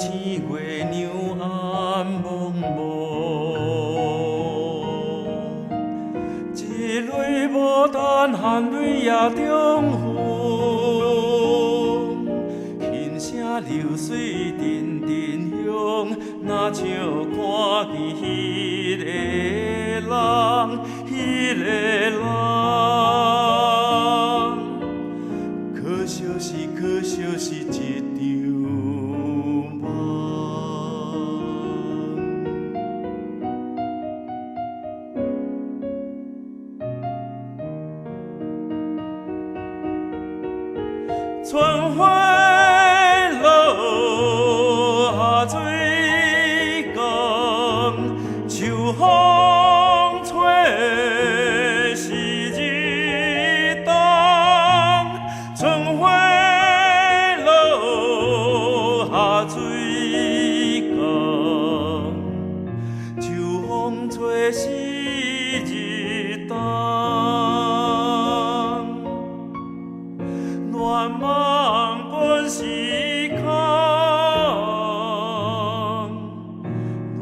星月亮暗蒙蒙，一蕊牡丹含蕊也中风，轻声流水阵阵响，若像看见迄个人，迄个人。可惜是一场梦。春花落下水光，秋风吹是日东。春花水光，秋风吹是日东，乱梦本是空，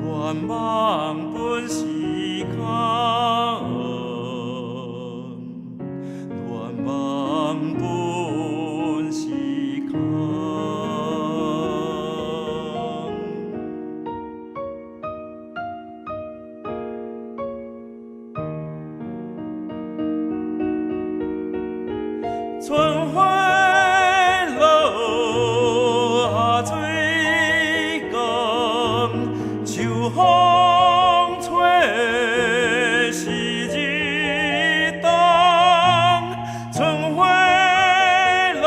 乱梦本是空，乱梦本是空。春花落下水光，秋风吹是日东。春花落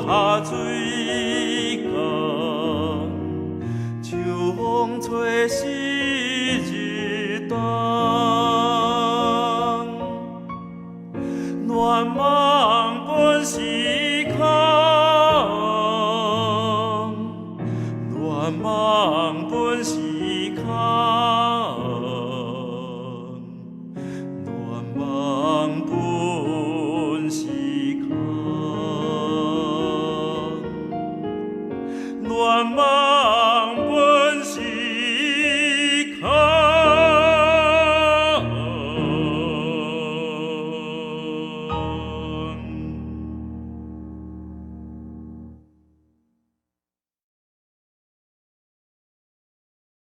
下水光，秋风吹是日东。乱梦本是空，乱梦本是空，乱梦本是空，乱梦。